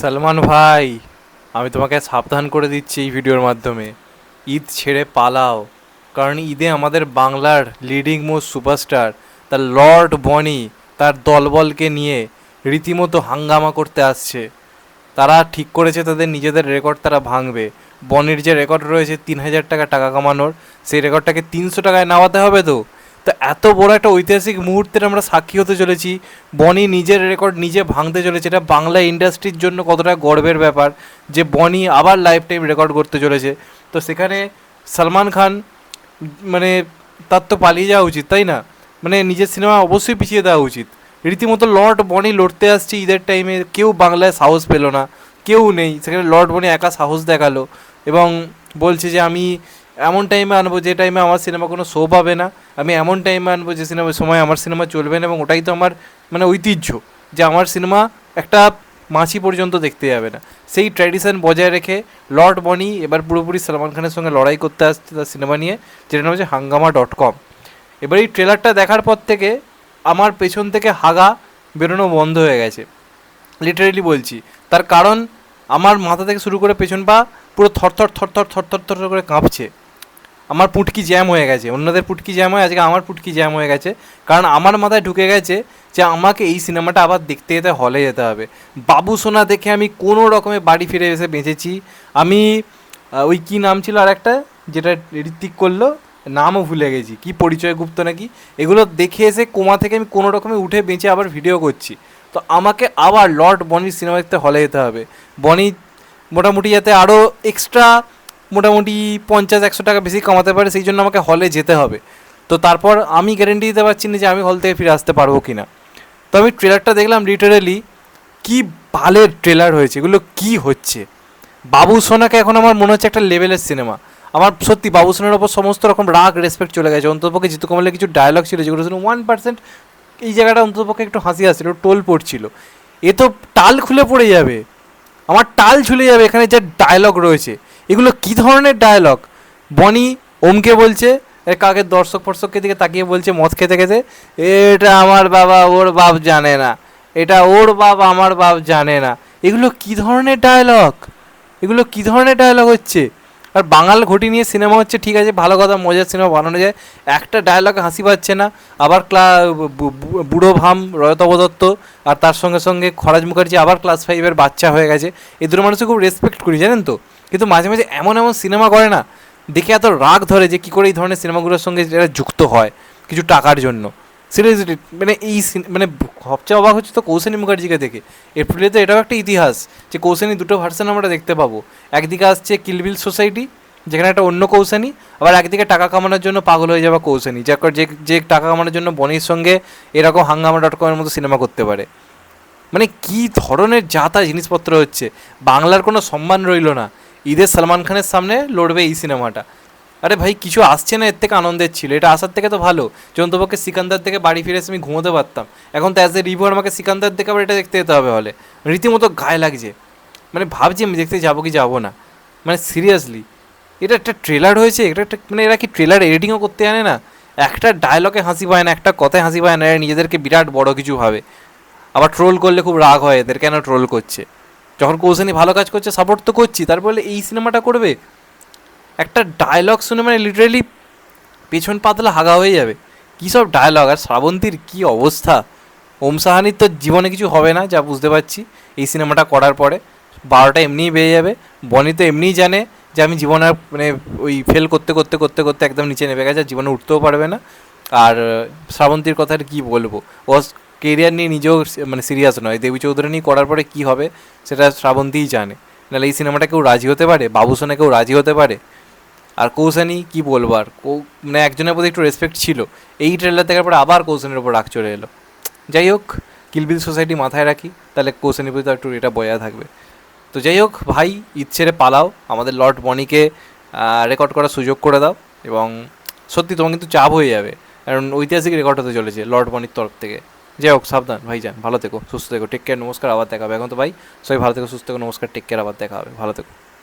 সলমান ভাই, আমি তোমাকে সাবধান করে দিচ্ছি এই ভিডিওর মাধ্যমে, ঈদ ছেড়ে পালাও। কারণ ঈদে আমাদের বাংলার লিডিং মোস্ট সুপারস্টার তার লর্ড বনি তার দলবলকে নিয়ে রীতিমতো হাঙ্গামা করতে আসছে। তারা ঠিক করেছে তাদের নিজেদের রেকর্ড তারা ভাঙবে। বনির যে রেকর্ড রয়েছে 3,000 টাকা টাকা কামানোর, সেই রেকর্ডটাকে 300 টাকায় নামাতে হবে। তো তো এত বড় একটা ঐতিহাসিক মুহূর্তের আমরা সাক্ষী হতে চলেছি। বনি নিজের রেকর্ড নিজে ভাঙতে চলেছে। এটা বাংলা ইন্ডাস্ট্রির জন্য কতটা গর্বের ব্যাপার যে বনি আবার লাইফ টাইম রেকর্ড করতে চলেছে। তো সেখানে সলমান খান, মানে তার তো পালিয়ে যাওয়া উচিত, তাই না? মানে নিজের সিনেমা অবশ্যই পিছিয়ে দেওয়া উচিত। রীতিমতো লর্ড বনি লড়তে আসছে ঈদের টাইমে, কেউ বাংলায় সাহস পেল না, কেউ নেই। সেখানে লর্ড বনি একা সাহস দেখালো এবং বলছে যে আমি এমন টাইমে আনবো যে টাইমে আমার সিনেমা কোনো শো পাবে না, আমি এমন টাইমে আনবো যে সময় আমার সিনেমা চলবে না, এবং ওটাই তো আমার মানে ঐতিহ্য, যে আমার সিনেমা একটা মাছি পর্যন্ত দেখতে যাবে না। সেই ট্র্যাডিশন বজায় রেখে লর্ড বনি এবার পুরোপুরি সলমান খানের সঙ্গে লড়াই করতে আসছে তার সিনেমা নিয়ে, যেটা নাম হচ্ছে হাঙ্গামা.com। এবার এই ট্রেলারটা দেখার পর থেকে আমার পেছন থেকে হাগা বেরোনো বন্ধ হয়ে গেছে, লিটারেলি বলছি। তার কারণ আমার মাথা থেকে শুরু করে পেছন পা পুরো থরথর থরথর থরথর থর করে কাঁপছে। আমার পুটকি জ্যাম হয়ে গেছে, অন্যদের পুটকি জ্যাম হয়, আজকে আমার পুটকি জ্যাম হয়ে গেছে। কারণ আমার মাথায় ঢুকে গেছে যে আমাকে এই সিনেমাটা আবার দেখতে যেতে হলে যেতে হবে। বাবু সোনা দেখে আমি কোনো রকমে বাড়ি ফিরে এসে বেঁচেছি। আমি ওই কী নাম ছিল আর একটা, যেটা ঋত্বিক করলো, নামও ভুলে গেছি, কি পরিচয় গুপ্ত নাকি, এগুলো দেখে এসে কোমা থেকে আমি কোনো রকমে উঠে বেঁচে আবার ভিডিও করছি। তো আমাকে আবার লর্ড বনির সিনেমা দেখতে হলে যেতে হবে। বনি মোটামুটি যাতে আরও এক্সট্রা মোটামুটি 50-100 টাকা বেশি কামাতে পারে, সেই জন্য আমাকে হলে যেতে হবে। তো তারপর আমি গ্যারেন্টি দিতে পারছি না যে আমি হল থেকে ফিরে আসতে পারবো কি না। তো আমি ট্রেলারটা দেখলাম, লিটারেলি কি বালের ট্রেলার হয়েছে, এগুলো কি হচ্ছে। বাবু সোনাকে এখন আমার মনে হচ্ছে একটা লেভেলের সিনেমা। আমার সত্যি বাবু সোনার ওপর সমস্ত রকম রাগ রেসপেক্ট চলে গেছে। অন্ততপক্ষে জিতু কমলের কিছু ডায়লগ ছিল যেগুলো শুনে 1% এই জায়গাটা অন্ততপক্ষে একটু হাসি আসছিল, টোল পড়ছিল। এ তো টাল খুলে পড়ে যাবে, আমার টাল ঝুলে যাবে এখানে যা ডায়লগ রয়েছে। এগুলো কী ধরনের ডায়লগ? বনি ওমকে বলছে, কাকে দর্শক ফর্শককে দিকে তাকিয়ে বলছে মদ খেতে খেতে, এটা আমার বাবা ওর বাপ জানে না, এটা ওর বাপ আমার বাপ জানে না। এগুলো কী ধরনের ডায়লগ? এগুলো কী ধরনের ডায়লগ হচ্ছে? আর বাঙাল ঘটি নিয়ে সিনেমা হচ্ছে, ঠিক আছে, ভালো কথা, মজার সিনেমা বানানো যায়, একটা ডায়লগে হাসি পাচ্ছে না। আবার বুড়ো ভাম রয়তব দত্ত আর তার সঙ্গে সঙ্গে খরাজ মুখার্জি আবার ক্লাস 5-এর বাচ্চা হয়ে গেছে। এই দুটো মানুষকে খুব রেসপেক্ট করি, জানেন তো। কিন্তু মাঝে মাঝে এমন এমন সিনেমা করে না, দেখে এত রাগ ধরে যে কী করে এই ধরনের সিনেমাগুলোর সঙ্গে এরা যুক্ত হয় কিছু টাকার জন্য। সিরিয়াসলি মানে মানে সবচেয়ে অবাক হচ্ছে তো কৌশানী মুখার্জিকে দেখে। এপ্রিলে তো এটাও একটা ইতিহাস যে কৌশানী দুটো ভার্সন আমরা দেখতে পাবো। একদিকে আসছে কিলবিল সোসাইটি, যেখানে একটা অন্য কৌশানী, আবার একদিকে টাকা কামানোর জন্য পাগল হয়ে যাওয়া কৌশানী, যে যে টাকা কামানোর জন্য বনির সঙ্গে এরকম হাঙ্গামা.com-এর মতো সিনেমা করতে পারে। মানে কী ধরনের যাতা জিনিসপত্র হচ্ছে। বাংলার কোনো সম্মান রইল না। ঈদের সলমান খানের সামনে লড়বে এই সিনেমাটা। আরে ভাই, কিছু আসছে না এর থেকে আনন্দের ছিল, এটা আসার থেকে তো ভালো যে অন্তপক্ষে সিকান্দার থেকে বাড়ি ফিরে এসে আমি ঘুমোতে পারতাম। এখন তো অ্যাজ এ রিভিউয়ার আমাকে সিকান্দার দেখে আবার এটা দেখতে যেতে হবে হলে। রীতিমতো গায়ে লাগছে, মানে ভাবছি আমি দেখতে যাবো কি যাবো না। মানে সিরিয়াসলি এটা একটা ট্রেলার হয়েছে, এটা একটা মানে এরা কি ট্রেলার এডিটিংও করতে জানে না? একটা ডায়লগে হাসি পায় না, একটা কথায় হাসি পায় না, এরা নিজেদেরকে বিরাট বড় কিছু ভাবে। আবার ট্রোল করলে খুব রাগ হয় এদের, কেন ট্রোল করছে? যখন কৌশানী ভালো কাজ করছে সাপোর্ট তো করছি, তারপরে এই সিনেমাটা করবে। একটা ডায়লগ শুনে মানে লিটারেলি পেছন পাতলা হাগা হয়ে যাবে। কী সব ডায়লগ! আর শ্রাবন্তীর কী অবস্থা! ওম সাহানির তো জীবনে কিছু হবে না যা বুঝতে পারছি এই সিনেমাটা করার পরে। 12টা এমনিই বেয়ে যাবে। বনি তো এমনিই জানে যে আমি জীবনে মানে ওই ফেল করতে করতে করতে করতে একদম নিচে নেমে গেছে, জীবনে উঠতেও পারবে না। আর শ্রাবন্তীর কথা আর কী বলবো, ও কেরিয়ার নিয়ে নিজেও মানে সিরিয়াস নয়। দেবী চৌধুরী নিয়ে করার পরে কী হবে সেটা শ্রাবন্তীই জানে। নাহলে এই সিনেমাটা কেউ রাজি হতে পারে? বাবুসোনা কেউ রাজি হতে পারে? আর কৌশানী কী বলবো আর, মানে একজনের প্রতি একটু রেসপেক্ট ছিল, এই ট্রেলার দেখার পরে আবার কৌশানীর ওপর রাগ চলে এলো। যাই হোক, কিলবিল সোসাইটি মাথায় রাখি, তাহলে কৌশানীর প্রতি একটু এটা বয়া থাকবে। তো যাই হোক ভাই, ঈদ ছেড়ে পালাও, আমাদের লর্ড বনিকে রেকর্ড করার সুযোগ করে দাও। এবং সত্যি তোমার কিন্তু চাপ হয়ে যাবে, কারণ ঐতিহাসিক রেকর্ড হতে চলেছে লর্ড বনির তরফ থেকে। যাই হোক, সাবধান ভাইজান, ভালো থেকো, সুস্থ থেকো, টেক কেয়ার, নমস্কার, আবার দেখা হবে। এখন তো ভাই সবাই ভালো থেকো, সুস্থ থেকো, নমস্কার, টেক কেয়ার, আবার দেখা হবে, ভালো থেকো।